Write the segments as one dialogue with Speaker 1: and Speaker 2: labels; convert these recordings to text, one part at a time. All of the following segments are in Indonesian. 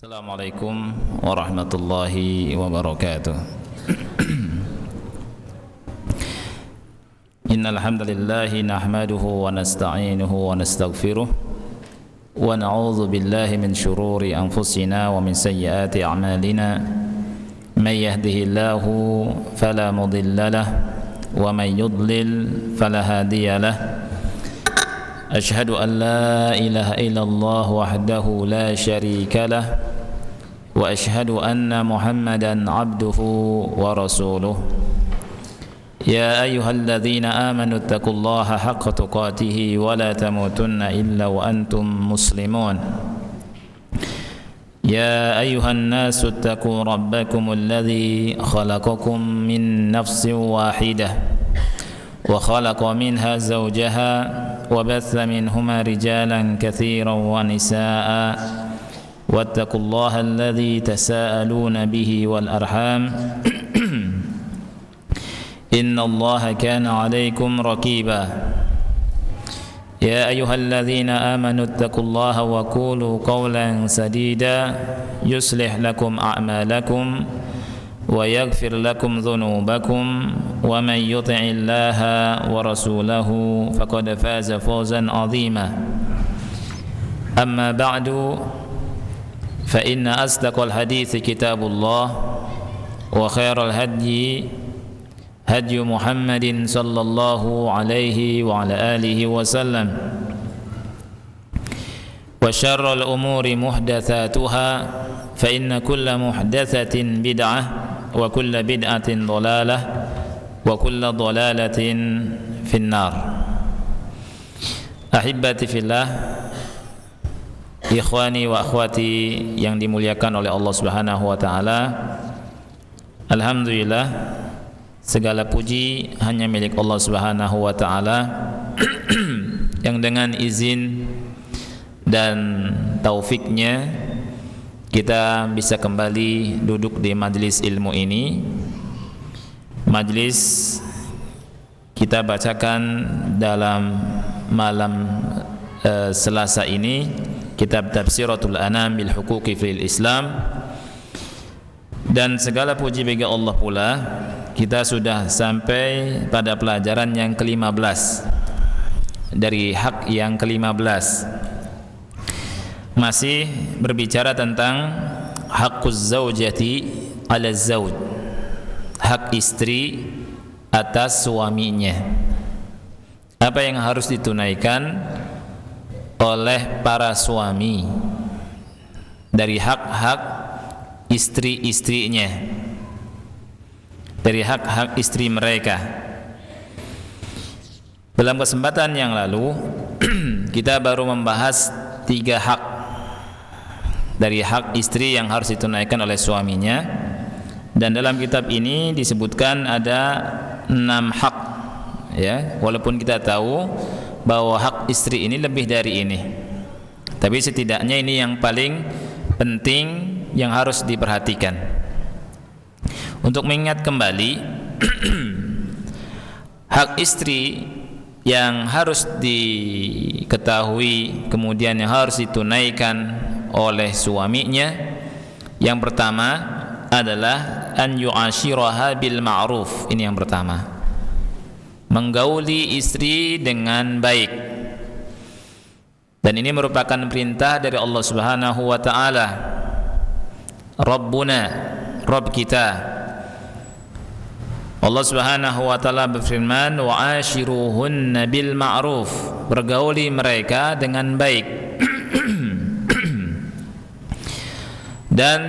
Speaker 1: Assalamualaikum warahmatullahi wabarakatuh. Innal hamdalillahi nahmaduhu wa nasta'inuhu wa nastaghfiruh wa na'udzu billahi min shururi anfusina wa min sayyiati a'malina. May yahdihillahu fala mudilla lahu wa may yudlil fala hadiya lahu. أشهد أن لا إله إلا الله وحده لا شريك له وأشهد أن محمدا عبده ورسوله يا أيها الذين آمنوا اتقوا الله حق تقاته ولا تموتن إلا وأنتم مسلمون يا أيها الناس اتقوا ربكم الذي خلقكم من نفس واحدة وخلق منها زوجها وبث منهما رجالا كثيرا ونساء واتقوا الله الذي تساءلون به والأرحام إن الله كان عليكم رقيبا يا أيها الذين آمنوا اتقوا الله وقولوا قولا سديدا يصلح لكم أعمالكم ويغفر لكم ذنوبكم ومن يطع الله ورسوله فقد فاز فوزا عظيما أما بعد فإن أصدق الحديث كتاب الله وخير الهدي هدي محمد صلى الله عليه وعلى آله وسلم وشر الأمور محدثاتها فإن كل محدثة بدعة وكل بدعة ضلالة وكل ضلالة في النار. Ahibati fillah, ikhwani wa akhwati yang dimuliakan oleh Allah Subhanahu wa taala. Alhamdulillah, segala puji hanya milik Allah Subhanahu wa taala yang dengan izin dan taufiknya kita bisa kembali duduk di majlis ilmu ini. Majlis kita bacakan dalam malam Selasa ini kitab Tafsiratul Anam bil Huquqi fil Islam, dan segala puji bagi Allah pula kita sudah sampai pada pelajaran yang ke-15 dari hak yang ke-15. Masih berbicara tentang haqquz zaujati 'ala zauj, hak istri atas suaminya. Apa yang harus ditunaikan oleh para suami dari hak-hak istri-istrinya, dari hak-hak istri mereka. Dalam kesempatan yang lalu kita baru membahas 3 hak dari hak istri yang harus ditunaikan oleh suaminya, dan dalam kitab ini disebutkan ada 6 hak, ya. Walaupun kita tahu bahwa hak istri ini lebih dari ini, tapi setidaknya ini yang paling penting yang harus diperhatikan. Untuk mengingat kembali hak istri yang harus diketahui kemudian yang harus ditunaikan oleh suaminya, yang pertama adalah an yu'ashiraha bil ma'ruf. Ini yang pertama, menggauli istri dengan baik, dan ini merupakan perintah dari Allah Subhanahu wa taala. Rabbuna, Rabb kita, Allah Subhanahu wa taala berfirman, wa ashiruhunna bil ma'ruf, bergauli mereka dengan baik. Dan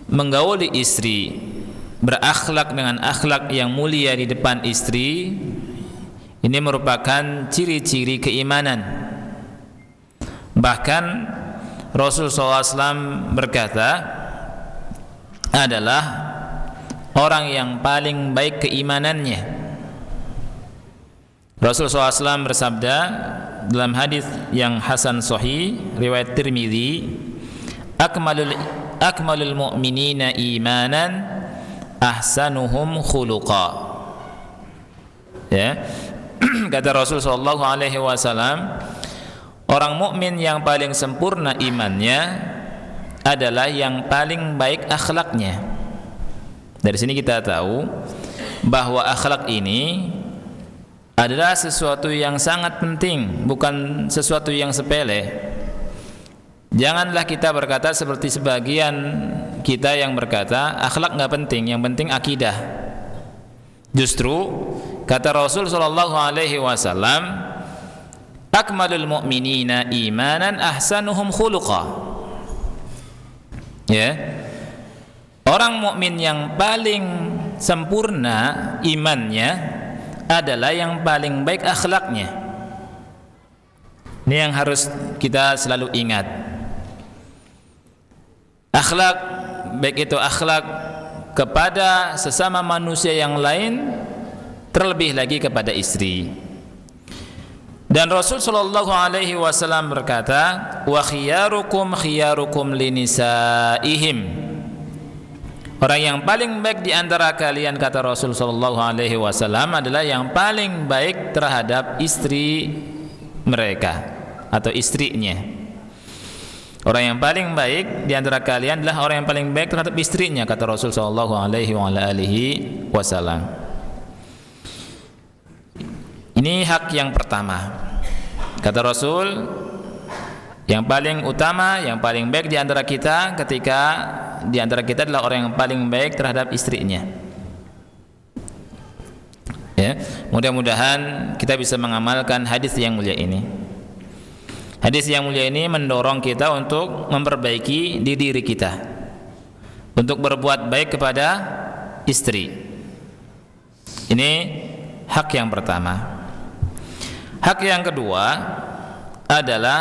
Speaker 1: menggauli istri, berakhlak dengan akhlak yang mulia di depan istri, ini merupakan ciri-ciri keimanan. Bahkan Rasul SAW berkata adalah orang yang paling baik keimanannya. Rasul SAW bersabda dalam hadis yang hasan sahih riwayat Tirmidzi, akmalul mu'minina imanan ahsanuhum khuluqa. Ya. Kata Rasul sallallahu alaihi wasallam, orang mukmin yang paling sempurna imannya adalah yang paling baik akhlaknya. Dari sini kita tahu bahwa akhlak ini adalah sesuatu yang sangat penting, bukan sesuatu yang sepele. Janganlah kita berkata seperti sebagian kita yang berkata akhlak nggak penting, yang penting akidah. Justru kata Rasul sallallahu alaihi wasallam, akmalul mu'minina imanan ahsanuhum khuluqa. Ya, orang mukmin yang paling sempurna imannya adalah yang paling baik akhlaknya. Ini yang harus kita selalu ingat. Akhlak, baik itu akhlak kepada sesama manusia yang lain, terlebih lagi kepada istri. Dan Rasul sallallahu alaihi wasallam berkata, wa khiyarukum khiyarukum linisaihim. Orang yang paling baik di antara kalian, kata Rasul sallallahu alaihi wasallam, adalah yang paling baik terhadap istri mereka atau istrinya. Orang yang paling baik di antara kalian adalah orang yang paling baik terhadap istrinya, kata Rasul sallallahu alaihi wasallam. Ini hak yang pertama. Kata Rasul, yang paling utama, yang paling baik di antara kita ketika di antara kita adalah orang yang paling baik terhadap istrinya. Ya, mudah-mudahan kita bisa mengamalkan hadis yang mulia ini. Hadis yang mulia ini mendorong kita untuk memperbaiki diri kita, untuk berbuat baik kepada istri. Ini hak yang pertama. Hak yang kedua adalah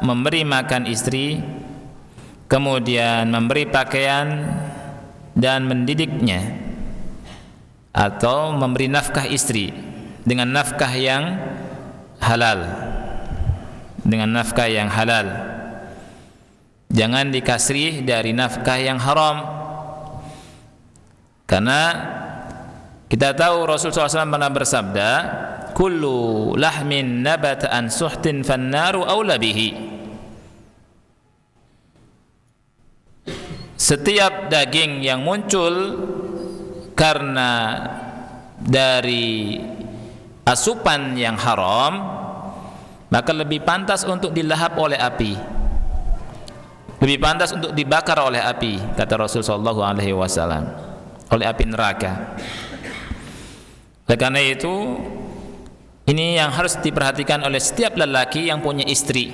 Speaker 1: memberi makan istri, kemudian memberi pakaian dan mendidiknya, atau memberi nafkah istri dengan nafkah yang halal. Dengan nafkah yang halal. Jangan dikasih dari nafkah yang haram. Karena kita tahu Rasulullah SAW pernah bersabda, kullu lahmin nabata an suhtin fannaru awla bihi. Setiap daging yang muncul karena dari asupan yang haram, maka lebih pantas untuk dilahap oleh api, lebih pantas untuk dibakar oleh api, kata Rasulullah SAW, oleh api neraka. Oleh karena itu, ini yang harus diperhatikan oleh setiap lelaki yang punya istri.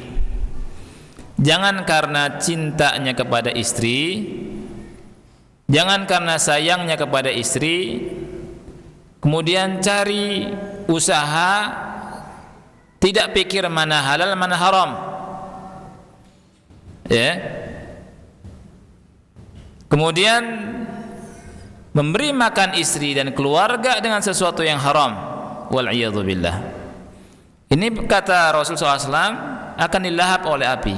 Speaker 1: Jangan karena cintanya kepada istri, jangan karena sayangnya kepada istri, kemudian cari usaha, tidak pikir mana halal mana haram. Ya. Kemudian memberi makan istri dan keluarga dengan sesuatu yang haram, wal'iyadzu billah. Ini kata Rasulullah SAW akan dilahap oleh api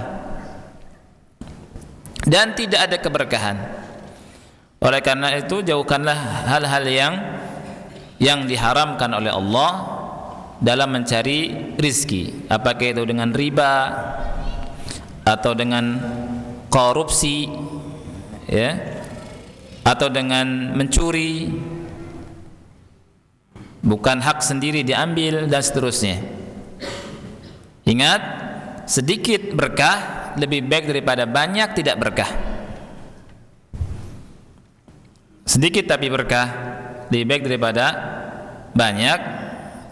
Speaker 1: dan tidak ada keberkahan. Oleh karena itu, jauhkanlah hal-hal yang diharamkan oleh Allah dalam mencari rizki, apakah itu dengan riba atau dengan korupsi, ya, atau dengan mencuri, bukan hak sendiri diambil, dan seterusnya. Ingat, sedikit berkah lebih baik daripada banyak tidak berkah. Sedikit tapi berkah lebih baik daripada banyak,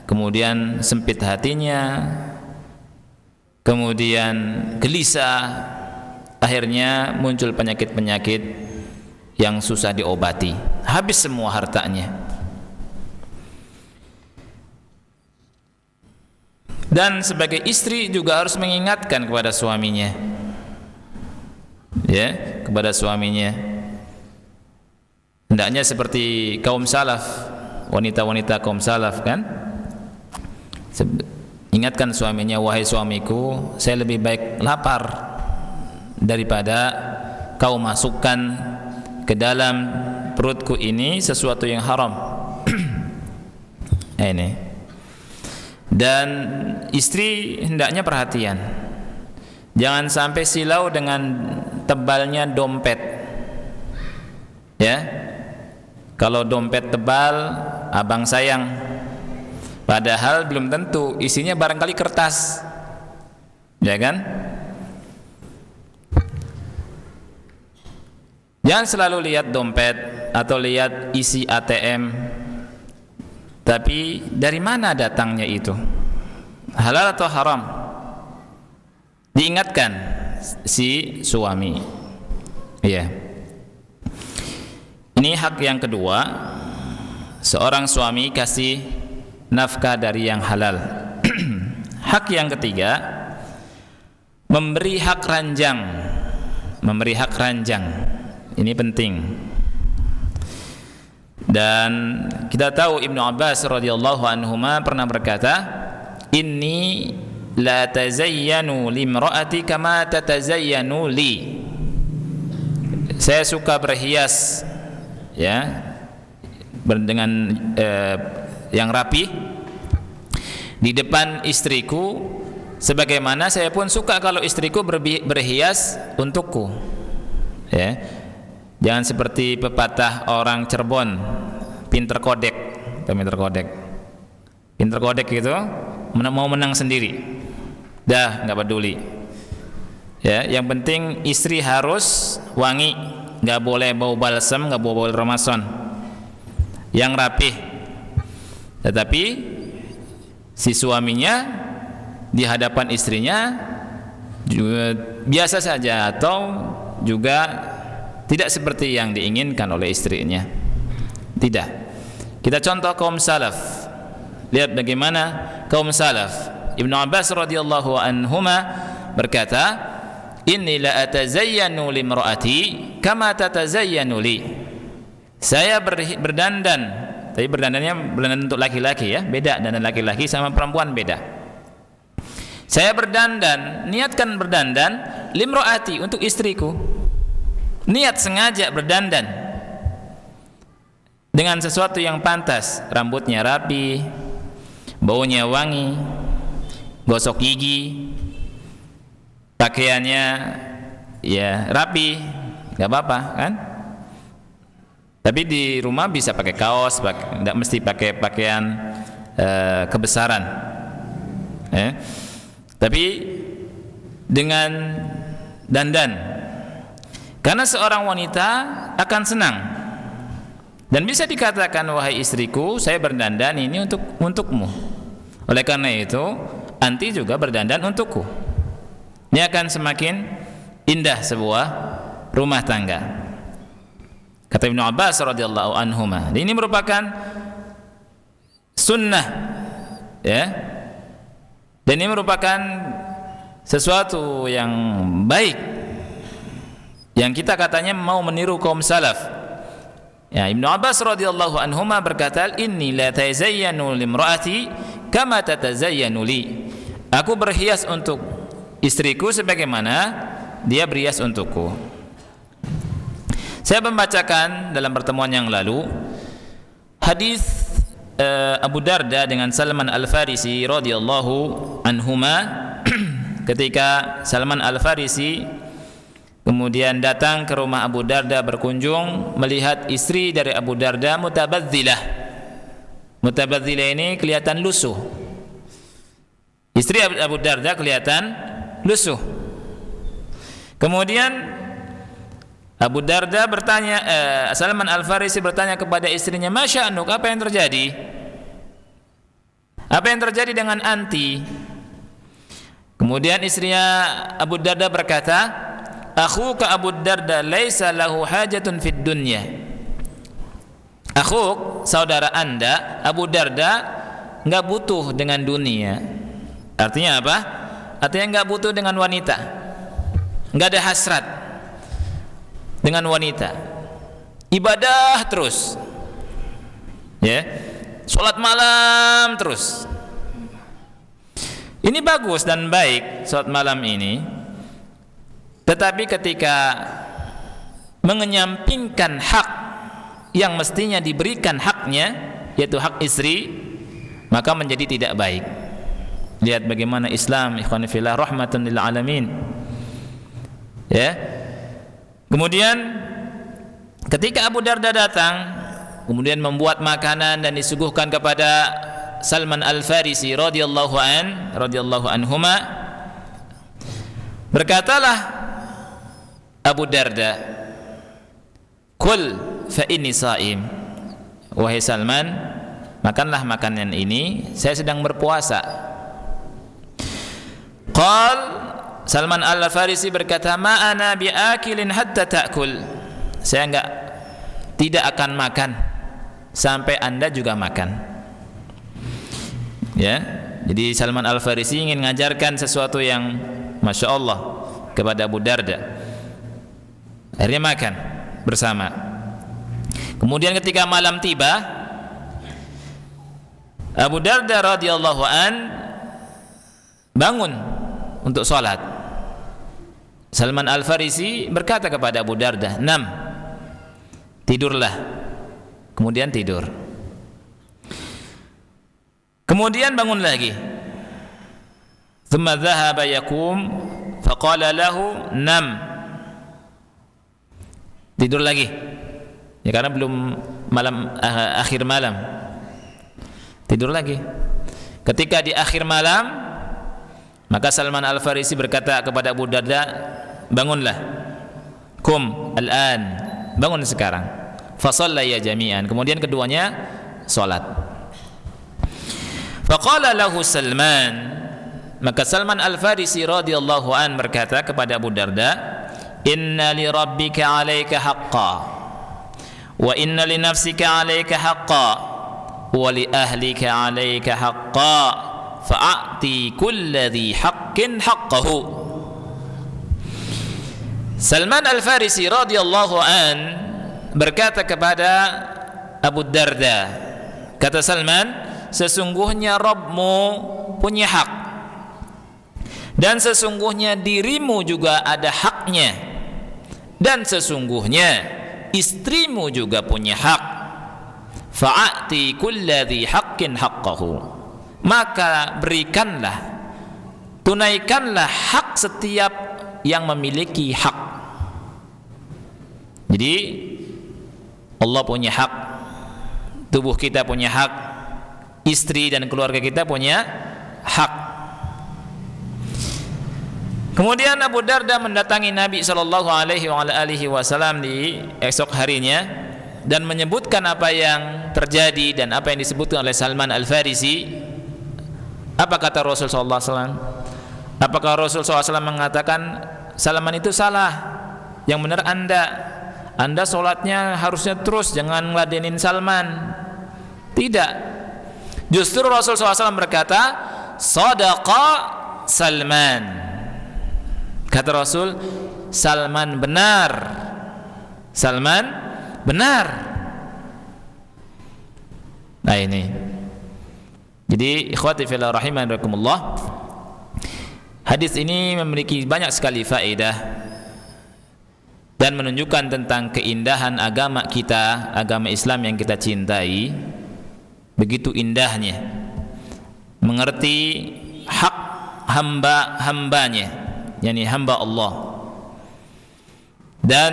Speaker 1: kemudian sempit hatinya, kemudian gelisah, akhirnya muncul penyakit-penyakit yang susah diobati, habis semua hartanya. Dan sebagai istri juga harus mengingatkan kepada suaminya, ya, kepada suaminya. Hendaknya seperti kaum salaf, wanita-wanita kaum salaf, kan? Ingatkan suaminya, wahai suamiku, saya lebih baik lapar daripada kau masukkan ke dalam perutku ini sesuatu yang haram. Ini. Dan istri hendaknya perhatian, jangan sampai silau dengan tebalnya dompet. Ya. Kalau dompet tebal, abang sayang. Padahal belum tentu, isinya barangkali kertas. Ya kan? Jangan selalu lihat dompet atau lihat isi ATM. Tapi dari mana datangnya itu? Halal atau haram? Diingatkan si suami. Iya. Ini hak yang kedua, seorang suami kasih nafkah dari yang halal. Hak yang ketiga, memberi hak ranjang. Memberi hak ranjang. Ini penting. Dan kita tahu Ibnu Abbas radhiyallahu anhuma pernah berkata, "Inni la tazayyanu limra'ati kama tatazayyanu li." Saya suka berhias, ya, dengan yang rapi di depan istriku, sebagaimana saya pun suka kalau istriku berhias untukku. Ya, jangan seperti pepatah orang Cirebon, pinter kodek, pinter kodek gitu, mau menang sendiri, dah nggak peduli. Ya, yang penting istri harus wangi, nggak boleh bau balsam, nggak boleh bau remason, yang rapih. Tetapi si suaminya di hadapan istrinya juga biasa saja atau juga tidak seperti yang diinginkan oleh istrinya. Tidak. Kita contoh kaum salaf. Lihat bagaimana kaum salaf. Ibnu Abbas radhiyallahu anhuma berkata, "Inni la atazayyanu limraati kama tatazayyanu li." Saya berdandan, tapi berdandannya berdandan untuk laki-laki ya, beda dandan laki-laki sama perempuan beda. Saya berdandan, niatkan berdandan limraati untuk istriku. Niat sengaja berdandan dengan sesuatu yang pantas, rambutnya rapi, baunya wangi, gosok gigi, pakaiannya ya rapi, nggak apa-apa kan? Tapi di rumah bisa pakai kaos, tidak mesti pakai pakaian kebesaran. Tapi dengan dandan, karena seorang wanita akan senang dan bisa dikatakan, wahai istriku, saya berdandan ini untukmu. Oleh karena itu, anti juga berdandan untukku. Ini akan semakin indah sebuah rumah tangga. Kata Ibnu Abbas radhiyallahu anhuma, ini merupakan sunnah, ya. Dan ini merupakan sesuatu yang baik yang kita katanya mau meniru kaum salaf. Ya, Ibnu Abbas radhiyallahu anhuma berkata, "Inni la tazayyanu limraati kama tatazayyanu li." Aku berhias untuk istriku sebagaimana dia berhias untukku. Saya membacakan dalam pertemuan yang lalu hadis Abu Darda dengan Salman Al-Farisi radhiyallahu anhuma ketika Salman Al-Farisi kemudian datang ke rumah Abu Darda berkunjung, melihat istri dari Abu Darda mutabadzilah. Mutabadzilah ini kelihatan lusuh. Istri Abu Darda kelihatan lusuh. Kemudian Abu Darda bertanya, Salman Al-Farisi bertanya kepada istrinya, "Masya'nuk, apa yang terjadi? Apa yang terjadi dengan anti?" Kemudian istrinya Abu Darda berkata, "Akhuka Abu Darda laisa lahu hajatun fid dunya." Akhuk, saudara Anda, Abu Darda enggak butuh dengan dunia. Artinya apa? Artinya enggak butuh dengan wanita. Enggak ada hasrat dengan wanita. Ibadah terus. Ya. Salat malam terus. Ini bagus dan baik salat malam ini. Tetapi ketika mengenyampingkan hak yang mestinya diberikan haknya, yaitu hak istri, maka menjadi tidak baik. Lihat bagaimana Islam, ikhwan fillah, rahmatan lil alamin. Ya. Kemudian ketika Abu Darda datang, kemudian membuat makanan dan disuguhkan kepada Salman Al-Farisi radhiyallahu anhuma, berkatalah Abu Darda, "Kul fa inni sha'im." Wahai Salman, makanlah makanan ini, saya sedang berpuasa. Qal, Salman Al-Farisi berkata, "Ma ana biakilin hatta ta'kul." Saya tidak akan makan sampai Anda juga makan. Ya, jadi Salman Al-Farisi ingin mengajarkan sesuatu yang Masya Allah kepada Abu Darda. Akhirnya makan bersama. Kemudian ketika malam tiba, Abu Darda radhiyallahu an bangun untuk sholat. Salman Al-Farisi berkata kepada Abu Darda, "Nam, tidurlah." Kemudian tidur. Kemudian bangun lagi. Thumma dhahaba yakum faqala lahu nam. Tidur lagi. Ya, karena belum akhir malam. Tidur lagi. Ketika di akhir malam, maka Salman Al-Farisi berkata kepada Abu Darda, "Bangunlah. Kum al-an." Bangun sekarang. Fa shallaya jami'an. Kemudian keduanya salat. Faqala lahu Salman, maka Salman Al-Farisi radhiyallahu an berkata kepada Abu Darda, "Inna li rabbika 'alaika haqqan wa inna li nafsika 'alaika haqqan wa li ahlika 'alaika haqqan fa'ati kulladhi haqqin haqqahu." Salman Al-Farisi radhiyallahu an berkata kepada Abu Darda, kata Salman, "Sesungguhnya Rabbmu punya hak, dan sesungguhnya dirimu juga ada haknya, dan sesungguhnya istrimu juga punya hak. Fa'ati kulladhi haqqin haqqahu." Maka berikanlah, tunaikanlah hak setiap yang memiliki hak. Jadi Allah punya hak, tubuh kita punya hak, istri dan keluarga kita punya hak. Kemudian Abu Darda mendatangi Nabi sallallahu alaihi wasallam di esok harinya dan menyebutkan apa yang terjadi dan apa yang disebutkan oleh Salman Al-Farisi. Apa kata Rasul sallallahu alaihi wasallam? Apakah Rasul sallallahu alaihi wasallam mengatakan Salman itu salah, yang benar Anda sholatnya harusnya terus, jangan ngeladenin Salman? Tidak. Justru Rasul SAW berkata, "Sadaqa Salman." Kata Rasul, Salman benar. Salman benar. Nah ini. Jadi ikhwati fillah rahimakumullah, hadis ini memiliki banyak sekali faedah dan menunjukkan tentang keindahan agama kita, agama Islam yang kita cintai. Begitu indahnya mengerti hak hambanya, yakni hamba Allah. Dan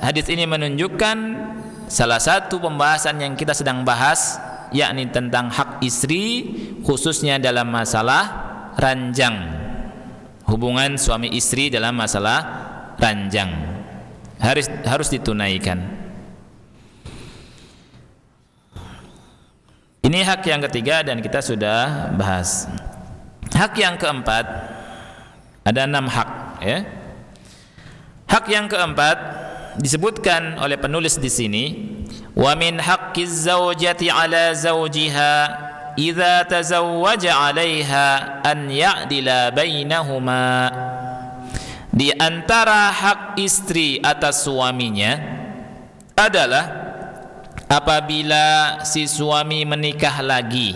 Speaker 1: hadis ini menunjukkan salah satu pembahasan yang kita sedang bahas, yakni tentang hak istri, khususnya dalam masalah ranjang, hubungan suami istri dalam masalah ranjang harus ditunaikan. Ini hak yang ketiga dan kita sudah bahas. Hak yang keempat, ada 6 hak, ya. Hak yang keempat disebutkan oleh penulis di sini, wa min haqqiz zawjati ala zawjiha idza tazawwaja 'alaiha an ya'dila bainahuma. Di antara hak istri atas suaminya adalah apabila si suami menikah lagi,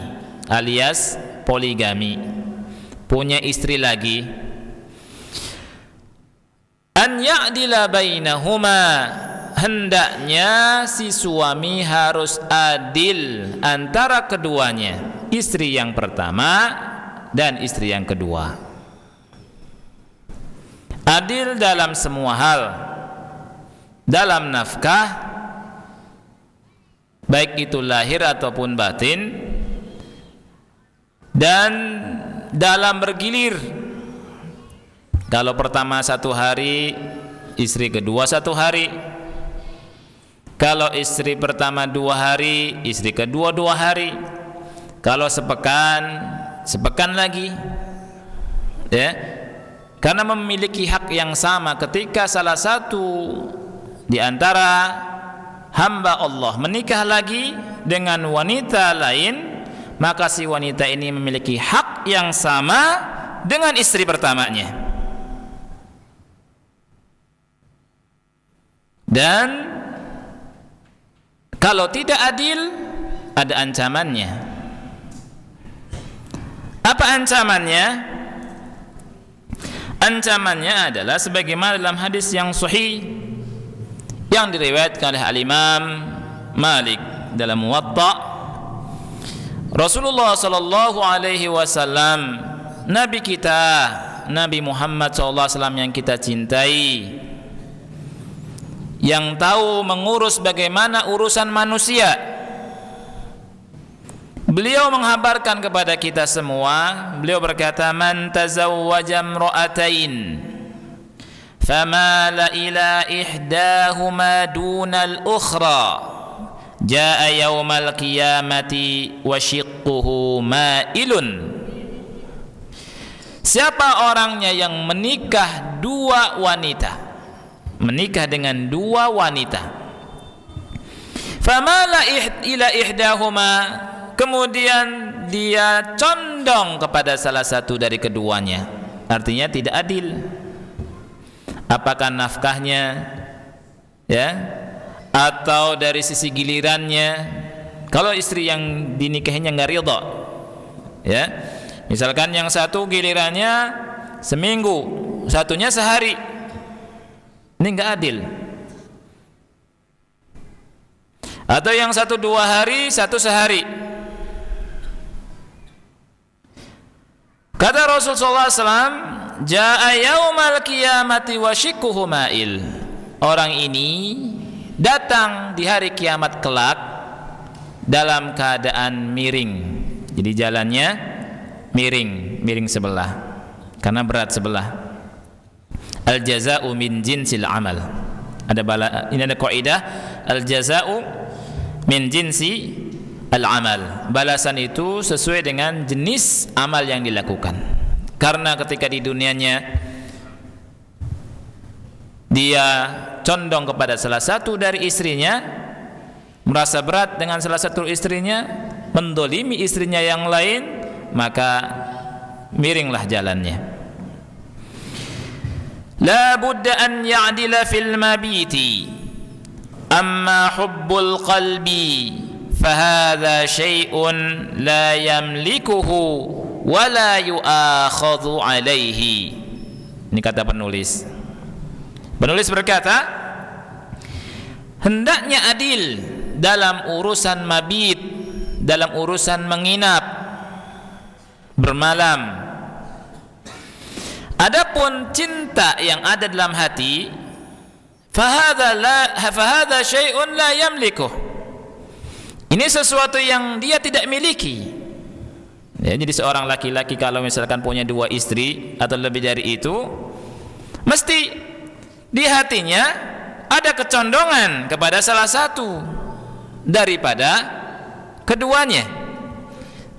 Speaker 1: alias poligami, punya istri lagi, an ya'dila bainahuma, hendaknya si suami harus adil antara keduanya, istri yang pertama dan istri yang kedua. Adil dalam semua hal, dalam nafkah, baik itu lahir ataupun batin, dan dalam bergilir. Kalau pertama 1 hari, istri kedua 1 hari. Kalau istri pertama 2 hari, istri kedua 2 hari. Kalau sepekan, sepekan lagi, ya, karena memiliki hak yang sama. Ketika salah satu di antara hamba Allah menikah lagi dengan wanita lain, maka si wanita ini memiliki hak yang sama dengan istri pertamanya. Dan kalau tidak adil, ada ancamannya. Apa ancamannya? Ancamannya adalah sebagaimana dalam hadis yang sahih yang diriwayatkan oleh Al-Imam Malik dalam Muwatta. Rasulullah sallallahu alaihi wasallam, nabi kita, Nabi Muhammad sallallahu alaihi wasallam yang kita cintai, yang tahu mengurus bagaimana urusan manusia, beliau menghabarkan kepada kita semua. Beliau berkata, man tazawwaja imra'atain famala ila ihdahuma dunal ukhra jaa yaumal qiyamati wa shiqquhu ma'ilun. Siapa orangnya yang menikah 2 wanita, menikah dengan 2 wanita, famala ila ihdahuma, kemudian dia condong kepada salah satu dari keduanya, artinya tidak adil. Apakah nafkahnya, ya, atau dari sisi gilirannya? Kalau istri yang dinikahinya nggak ridha, ya, misalkan yang satu gilirannya seminggu, satunya sehari, ini nggak adil. Atau yang satu 2 hari, satu sehari. Kata Rasulullah SAW, jaa yaumal qiyamati wa shiqquhu ma'il. Orang ini datang di hari kiamat kelak dalam keadaan miring. Jadi jalannya miring sebelah, karena berat sebelah. Al jaza'u min jinsil amal. Ini ada kaidah, al jaza'u min jinsi al-amal. Balasan itu sesuai dengan jenis amal yang dilakukan. Karena ketika di dunianya dia condong kepada salah satu dari istrinya, merasa berat dengan salah satu istrinya, mendolimi istrinya yang lain, maka miringlah jalannya. La budda an ya'dila fil mabiti, amma hubbul qalbi fahadha syai'un la yamlikuhu wa la yu'akhadhu alaihi. Ini kata penulis. Penulis berkata, hendaknya adil dalam urusan mabit, dalam urusan menginap, bermalam. Adapun cinta yang ada dalam hati, fahadha syai'un la yamlikuhu, ini sesuatu yang dia tidak miliki. Ya, jadi seorang laki-laki kalau misalkan punya 2 istri atau lebih dari itu, mesti di hatinya ada kecondongan kepada salah satu daripada keduanya.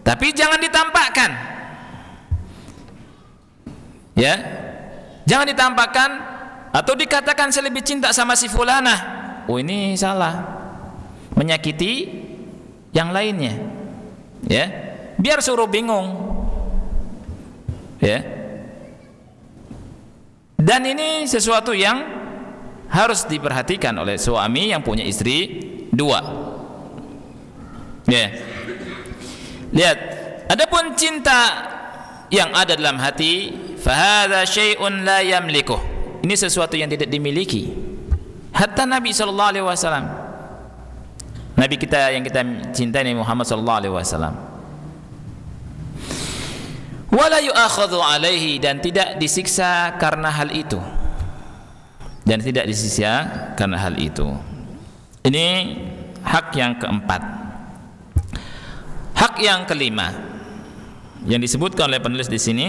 Speaker 1: Tapi jangan ditampakkan. Ya, jangan ditampakkan atau dikatakan saya lebih cinta sama si fulanah. Oh, ini salah, menyakiti yang lainnya, ya, biar suruh bingung, ya. Dan ini sesuatu yang harus diperhatikan oleh suami yang punya istri 2, ya. Lihat, adapun cinta yang ada dalam hati, fahadha syai'un la yamlikuh, ini sesuatu yang tidak dimiliki. Hatta Nabi SAW, Nabi kita yang kita cintai, Muhammad sallallahu alaihi wasallam, wala yu'akhadhu alaihi, dan tidak disiksa karena hal itu. dan tidak disia-siakan hal itu. Ini hak yang keempat. Hak yang kelima yang disebutkan oleh penulis di sini,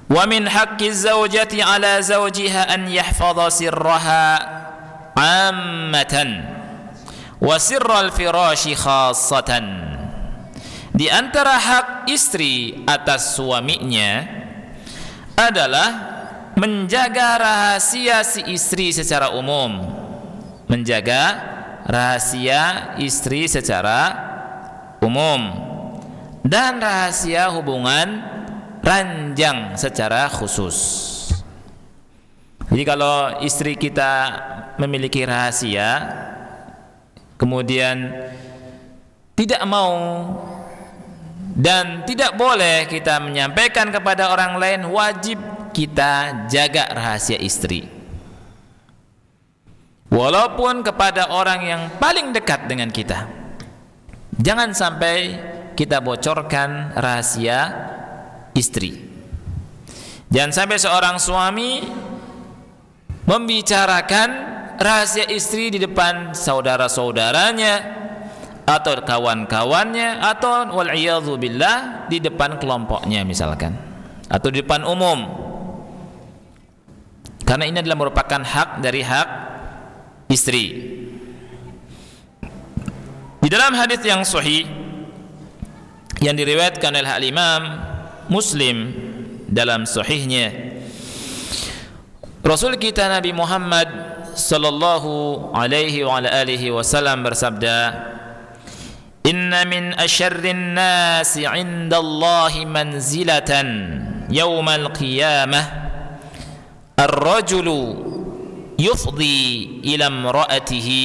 Speaker 1: wa min haqqi zaujati ala zawjiha an yahfadha sirraha ammatan wa sirral firashi khassatan. Di antara hak istri atas suaminya adalah menjaga rahasia si istri secara umum, menjaga rahasia istri secara umum, dan rahasia hubungan ranjang secara khusus. Jadi kalau istri kita memiliki rahasia kemudian tidak mau dan tidak boleh kita menyampaikan kepada orang lain, wajib kita jaga rahasia istri, walaupun kepada orang yang paling dekat dengan kita. Jangan sampai kita bocorkan rahasia istri. Jangan sampai seorang suami membicarakan rahasia istri di depan saudara-saudaranya atau kawan-kawannya, atau wal'iyadzu billah di depan kelompoknya misalkan, atau di depan umum, karena ini adalah merupakan hak dari hak istri. Di dalam hadis yang sahih yang diriwayatkan oleh Imam Muslim dalam sahihnya, Rasul kita Nabi Muhammad sallallahu alaihi wa alihi wasallam bersabda, inna min asyarrin nasi 'indallahi manzilatan yaumal qiyamah ar-rajulu yufdi ila imra'atihi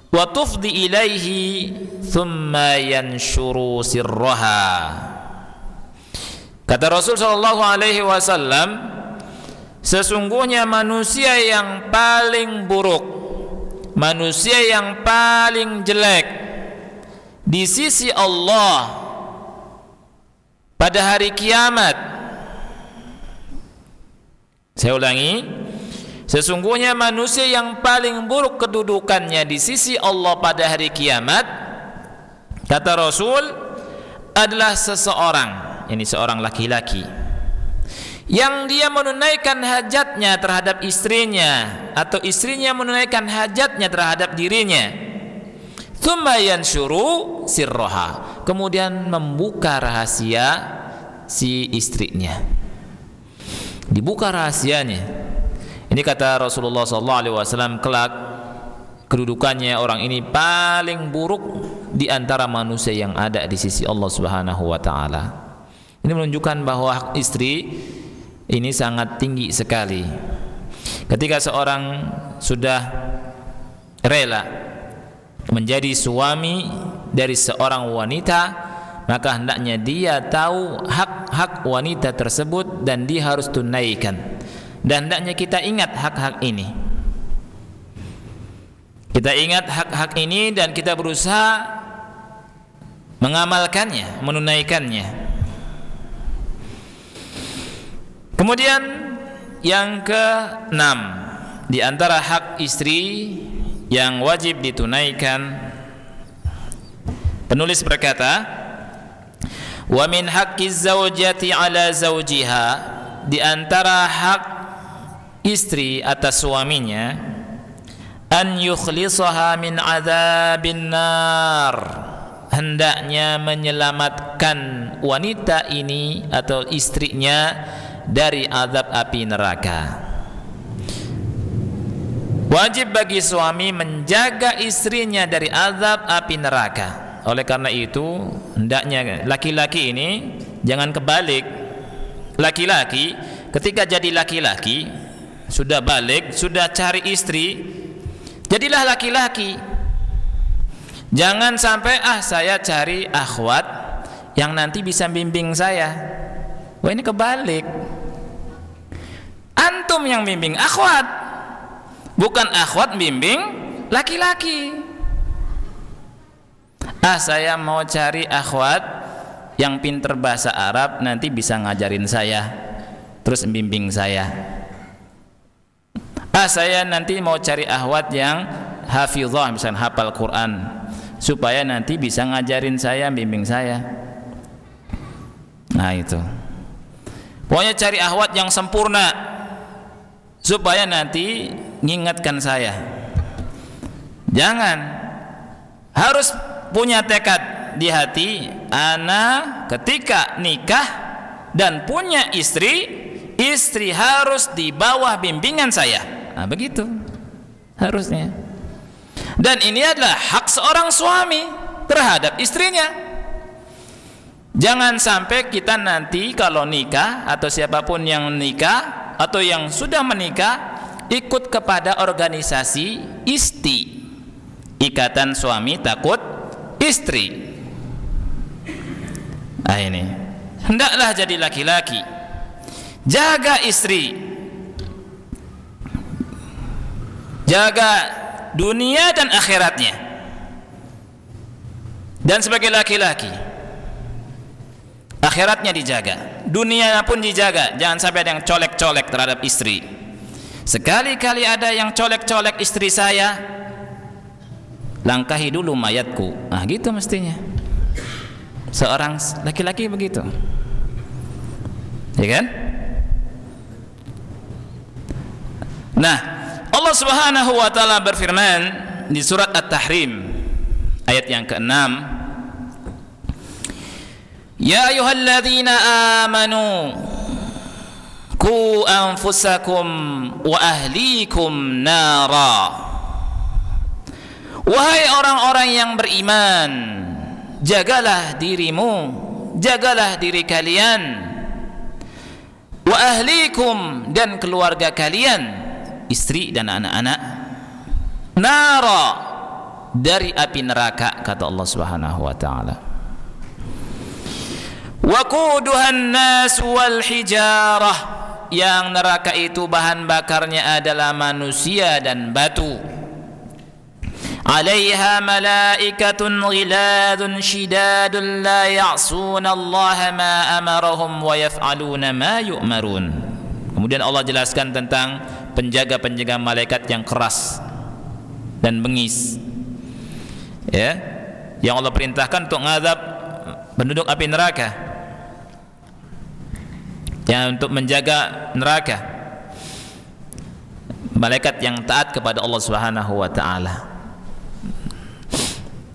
Speaker 1: wa tufdi ilaihi thumma yanshuru sirraha. Kata Rasul sallallahu alaihi wasallam, sesungguhnya manusia yang paling buruk, manusia yang paling jelek di sisi Allah pada hari kiamat. Saya ulangi, sesungguhnya manusia yang paling buruk kedudukannya di sisi Allah pada hari kiamat, kata Rasul, adalah seseorang, ini seorang laki-laki, yang dia menunaikan hajatnya terhadap istrinya, atau istrinya menunaikan hajatnya terhadap dirinya, tsumma yanshuru sirraha, kemudian membuka rahasia si istrinya, dibuka rahasianya. Ini kata Rasulullah SAW, kelak kedudukannya orang ini paling buruk di antara manusia yang ada di sisi Allah Subhanahu wa taala. Ini menunjukkan bahwa hak istri ini sangat tinggi sekali. Ketika seorang sudah rela menjadi suami dari seorang wanita, maka hendaknya dia tahu hak-hak wanita tersebut dan dia harus tunaikan. Dan hendaknya kita ingat hak-hak ini. Kita ingat hak-hak ini dan kita berusaha mengamalkannya, menunaikannya. Kemudian yang ke-6 di antara hak istri yang wajib ditunaikan, penulis berkata, wa min haqqiz zaujati ala zaujiha, di antara hak istri atas suaminya, an yukhlisaha min adzabin nar, hendaknya menyelamatkan wanita ini atau istrinya dari azab api neraka. Wajib bagi suami menjaga istrinya dari azab api neraka. Oleh karena itu, hendaknya laki-laki ini jangan kebalik. Laki-laki ketika jadi laki-laki, sudah balik, sudah cari istri, jadilah laki-laki. Jangan sampai saya cari akhwat yang nanti bisa bimbing saya. Wah, ini kebalik. Antum yang bimbing akhwat, bukan akhwat bimbing laki-laki. Saya mau cari akhwat yang pinter bahasa Arab, nanti bisa ngajarin saya, terus bimbing saya. Saya nanti mau cari akhwat yang hafizah, misalnya hafal Quran, supaya nanti bisa ngajarin saya, bimbing saya. Nah itu, pokoknya cari akhwat yang sempurna supaya nanti ngingatkan saya. Jangan, harus punya tekad di hati, ana ketika nikah dan punya istri harus di bawah bimbingan saya. Nah begitu harusnya. Dan ini adalah hak seorang suami terhadap istrinya. Jangan sampai kita nanti kalau nikah, atau siapapun yang nikah atau yang sudah menikah, ikut kepada organisasi ISTI, Ikatan Suami Takut Istri. Nah ini, hendaklah jadi laki-laki, jaga istri, jaga dunia dan akhiratnya. Dan sebagai laki-laki, akhiratnya dijaga, dunia pun dijaga. Jangan sampai ada yang colek-colek terhadap istri. Sekali-kali ada yang colek-colek istri saya, langkahi dulu mayatku. Nah gitu mestinya seorang laki-laki begitu, ya kan? Nah, Allah Subhanahu wa taala berfirman di surat At-Tahrim ayat yang ke-6, ya ayyuhalladzina amanu qu anfusakum wa ahlikum nara. Wahai orang-orang yang beriman, jagalah dirimu, jagalah diri kalian, wa ahlikum dan keluarga kalian, istri dan anak-anak, nara, dari api neraka, kata Allah Subhanahu wa taala. Waquduhan nas wal hijarah, yang neraka itu bahan bakarnya adalah manusia dan batu. Alaiha malaikatun ghiladun shidadun la ya'suna Allah ma amarahum wa yaf'aluna ma yu'marun. Kemudian Allah jelaskan tentang penjaga-penjaga malaikat yang keras dan bengis, ya, yang Allah perintahkan untuk mengadab penduduk api neraka, yang untuk menjaga neraka, malaikat yang taat kepada Allah Subhanahu wa taala.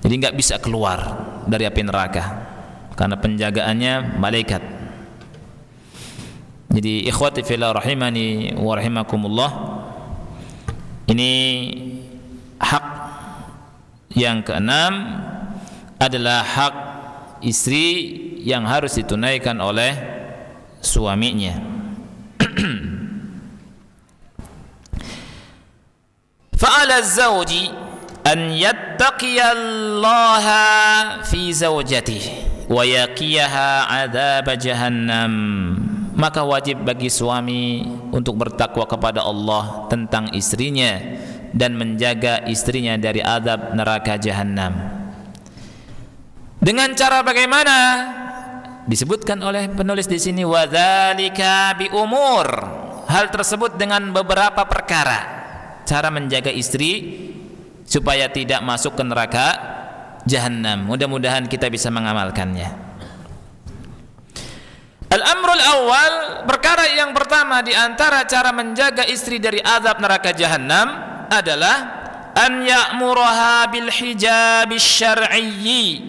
Speaker 1: Jadi enggak bisa keluar dari api neraka karena penjagaannya malaikat. Jadi ikhwati fillah rahimani wa rahimakumullah, ini hak yang keenam adalah hak istri yang harus ditunaikan oleh suaminya. Fa'ala az-zawji an yattaqiyallaha fi zawjatihi wa yaqiyaha 'adzab jahannam. Maka wajib bagi suami untuk bertakwa kepada Allah tentang istrinya dan menjaga istrinya dari azab neraka jahannam. Dengan cara bagaimana? Disebutkan oleh penulis di sini, wadzalika bi umur. Hal tersebut dengan beberapa perkara. Cara menjaga istri supaya tidak masuk ke neraka jahannam. Mudah-mudahan kita bisa mengamalkannya. Al-amrul awal, perkara yang pertama di antara cara menjaga istri dari azab neraka jahannam adalah an ya'muraha bil hijab syar'iyyi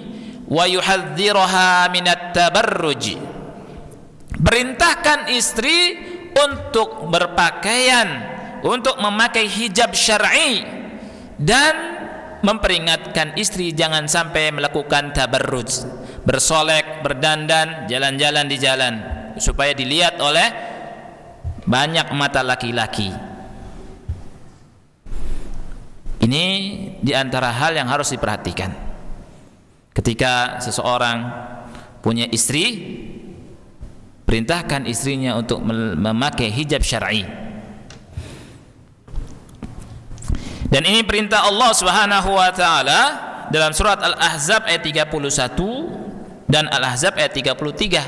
Speaker 1: wa yuhadziraha minat tabarruj. Perintahkan istri untuk berpakaian, untuk memakai hijab syar'i, dan memperingatkan istri jangan sampai melakukan tabarruj, bersolek, berdandan, jalan-jalan di jalan, supaya dilihat oleh banyak mata laki-laki. Ini diantara hal yang harus diperhatikan ketika seseorang punya istri. Perintahkan istrinya untuk memakai hijab syar'i. Dan ini perintah Allah Subhanahu wa taala dalam surat Al-Ahzab ayat 31 dan Al-Ahzab ayat 33.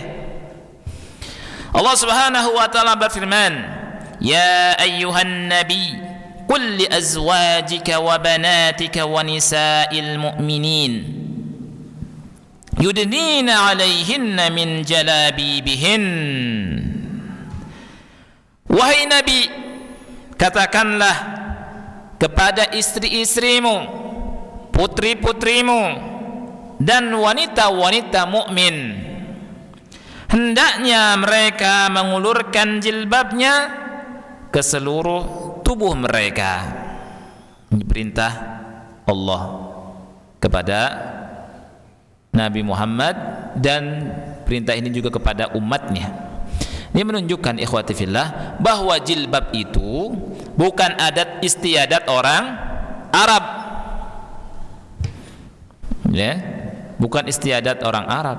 Speaker 1: Allah Subhanahu wa taala berfirman, "Ya ayyuhan nabi qul li azwajika wa banatika wa nisa'il mu'minin yudnina 'alaihinna min jalabibihin. Wahai Nabi, katakanlah kepada istri-istrimu, putri-putrimu, dan wanita-wanita mukmin, hendaknya mereka mengulurkan jilbabnya ke seluruh tubuh mereka. Ini perintah Allah kepada Nabi Muhammad, dan perintah ini juga kepada umatnya. Ini menunjukkan ikhwati fillah bahwa jilbab itu bukan adat istiadat orang Arab, ya, bukan istiadat orang Arab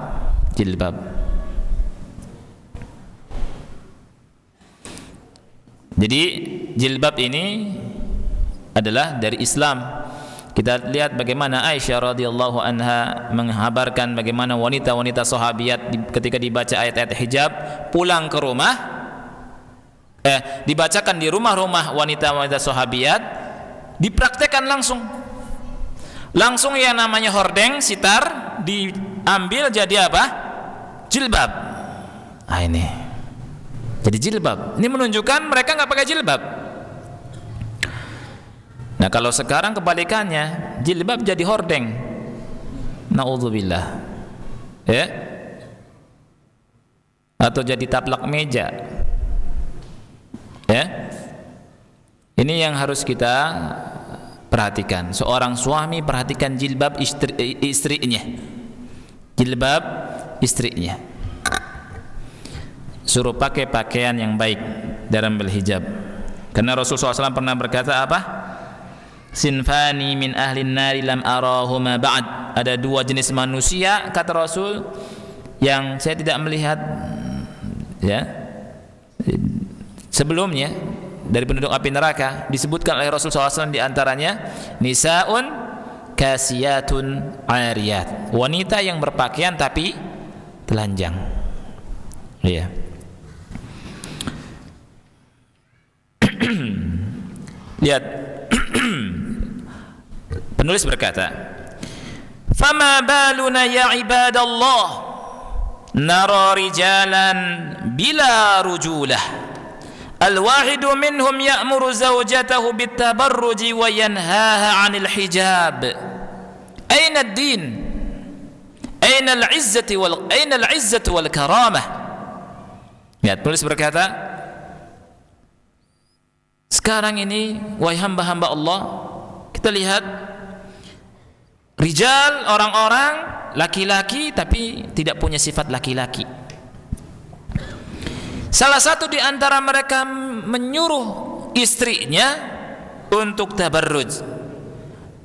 Speaker 1: jilbab. Jadi jilbab ini adalah dari Islam. Kita lihat bagaimana Aisyah radhiyallahu anha menghabarkan bagaimana wanita-wanita sahabiat ketika dibaca ayat-ayat hijab pulang ke rumah, dibacakan di rumah-rumah wanita-wanita sahabiat, dipraktekkan langsung yang namanya hordeng, sitar diambil jadi apa? Jilbab. Ah, ini jadi jilbab. Ini menunjukkan mereka nggak pakai jilbab. Nah, kalau sekarang kebalikannya, jilbab jadi hordeng. Na'udzubillah. Ya? Atau jadi taplak meja. Ya? Ini yang harus kita perhatikan. Seorang suami perhatikan jilbab istrinya. Jilbab istrinya. Suruh pakai pakaian yang baik dalam berhijab. Karena Rasulullah SAW pernah berkata apa? Sinfani min ahlin nari lam arahuma ba'd. Ada dua jenis manusia, kata Rasul, yang saya tidak melihat ya sebelumnya dari penduduk api neraka. Disebutkan oleh Rasulullah SAW di antaranya nisaun kasiyatun ariyat, wanita yang berpakaian tapi telanjang. Iya. Lihat, penulis berkata, "Fama baluna ya ibadallah nara rijalan bila rujulah al-wahidu minhum ya'muru zawjatahu bitabarruji wa yanhaha 'anil hijab. Aina ad-din? Aina al-'izzatu wal karamah?" Ya, penulis berkata, sekarang ini wahai hamba-hamba Allah, kita lihat rijal, orang-orang laki-laki tapi tidak punya sifat laki-laki. Salah satu di antara mereka menyuruh istrinya untuk tabarruj,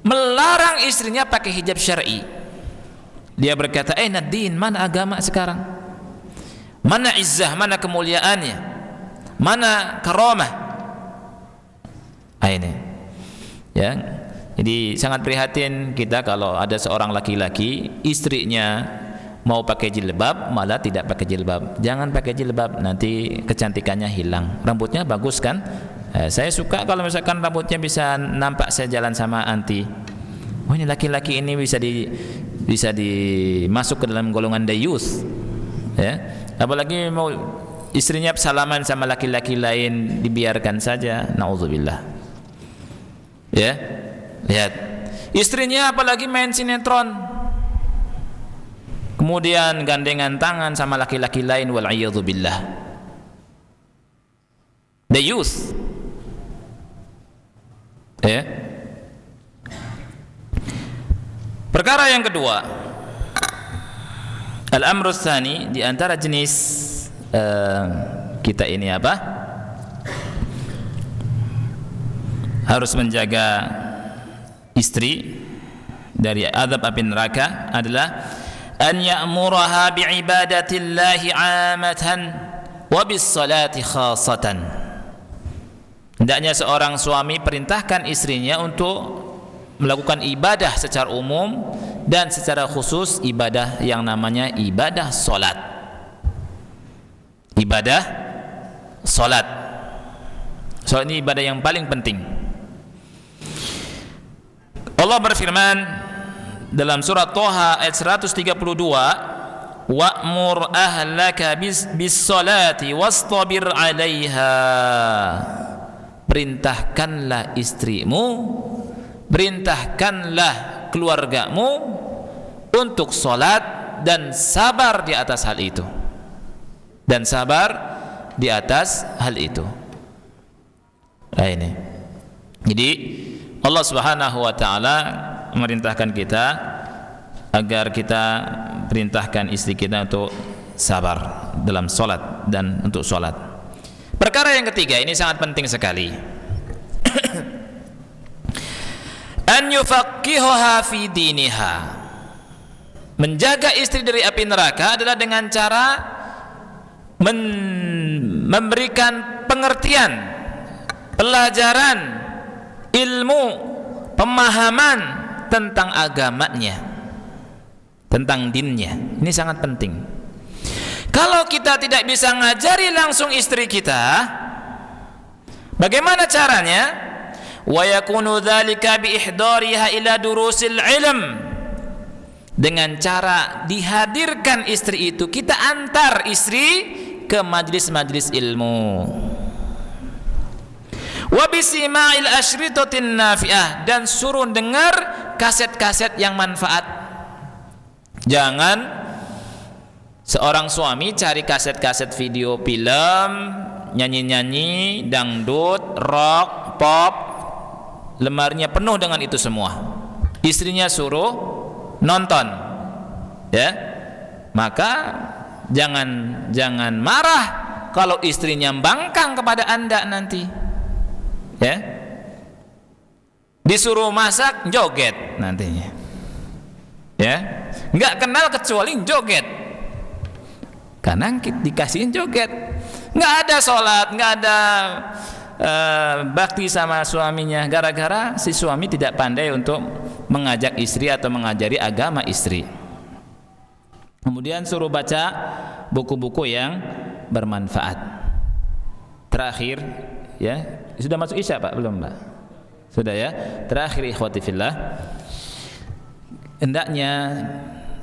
Speaker 1: melarang istrinya pakai hijab syar'i. Dia berkata, "Aina din?" Mana agama sekarang? Mana izzah, mana kemuliaannya? Mana karamah? Ini ya, jadi sangat prihatin kita kalau ada seorang laki-laki istrinya mau pakai jilbab malah tidak pakai jilbab. Jangan pakai jilbab, nanti kecantikannya hilang. Rambutnya bagus kan? Saya suka kalau misalkan rambutnya bisa nampak saya jalan sama anti. Oh, ini laki-laki ini bisa dimasuk ke dalam golongan dayus. Ya, apalagi mau istrinya salaman sama laki-laki lain, dibiarkan saja. Nauzubillah. Ya, lihat istrinya apalagi main sinetron, kemudian gandengan tangan sama laki-laki lain, wal a'yadzu billah. The youth. Ya. Perkara yang kedua, al-amru tsani, di antara jenis kita ini apa? Harus menjaga istri dari azab api neraka adalah an ya'muraha bi'ibadatillahi 'amatan wa bis salati khassatan. Hendaknya seorang suami perintahkan istrinya untuk melakukan ibadah secara umum dan secara khusus ibadah yang namanya ibadah salat. Ibadah salat. Salat ini ibadah yang paling penting. Allah berfirman dalam surat Thaha ayat 132, wa'mur ahlaka bis-salati wastabir 'alaiha. Perintahkanlah istrimu, perintahkanlah keluargamu untuk salat dan sabar di atas hal itu. Dan sabar di atas hal itu. Nah, ini. Jadi Allah Subhanahu wa taala memerintahkan kita agar kita perintahkan istri kita untuk sabar dalam salat dan untuk salat. Perkara yang ketiga, ini sangat penting sekali. An yufaqihuha fi diniha. Menjaga istri dari api neraka adalah dengan cara memberikan pengertian, pelajaran, ilmu, pemahaman tentang agamanya, tentang dinnya. Ini sangat penting. Kalau kita tidak bisa ngajari langsung istri kita, bagaimana caranya? Wa yakunu dzalika bi ihdariha ila durusil ilm. Dengan cara dihadirkan istri itu, kita antar istri ke majlis-majlis ilmu. Wa bisima'il asyritatin nafi'ah, dan suruh dengar kaset-kaset yang manfaat. Jangan seorang suami cari kaset-kaset video film, nyanyi-nyanyi, dangdut, rock, pop, lemarinya penuh dengan itu semua. Istrinya suruh nonton, ya. Maka jangan marah kalau istrinya bangkang kepada Anda nanti, ya. Disuruh masak, joget nantinya, ya. Nggak kenal kecuali joget. Karena dikasihin joget, nggak ada sholat, nggak ada bakti sama suaminya, gara-gara si suami tidak pandai untuk mengajak istri atau mengajari agama istri. Kemudian suruh baca buku-buku yang bermanfaat. Terakhir, ya, sudah masuk isya Pak? Belum Pak? Sudah ya. Terakhir ikhwati fillah, hendaknya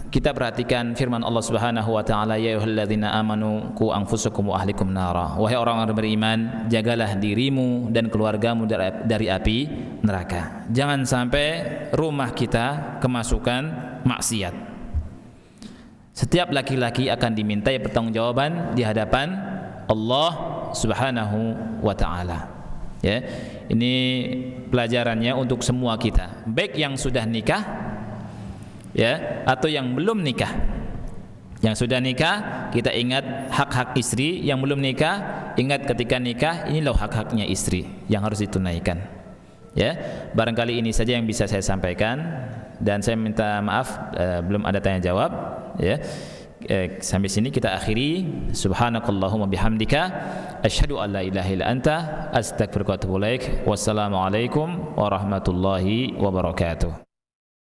Speaker 1: kita perhatikan firman Allah Subhanahu wa taala, ya ayyuhalladzina amanu qu anfusakum wa ahlikum nara. Wahai orang-orang beriman, jagalah dirimu dan keluargamu dari api neraka. Jangan sampai rumah kita kemasukan maksiat. Setiap laki-laki akan dimintai pertanggungjawaban di hadapan Allah Subhanahu wa taala. Ya. Ini pelajarannya untuk semua kita, baik yang sudah nikah, ya, atau yang belum nikah. Yang sudah nikah, kita ingat hak-hak istri. Yang belum nikah, ingat ketika nikah, inilah hak-haknya istri yang harus ditunaikan. Ya, barangkali ini saja yang bisa saya sampaikan, dan saya minta maaf belum ada tanya jawab. Ya, sampai sini kita akhiri. Subhanakallahumma bihamdika, asyhadu an la ilaha illa anta, astaghfiruka wa atubu ilaik. Wassalamualaikum warahmatullahi wabarakatuh.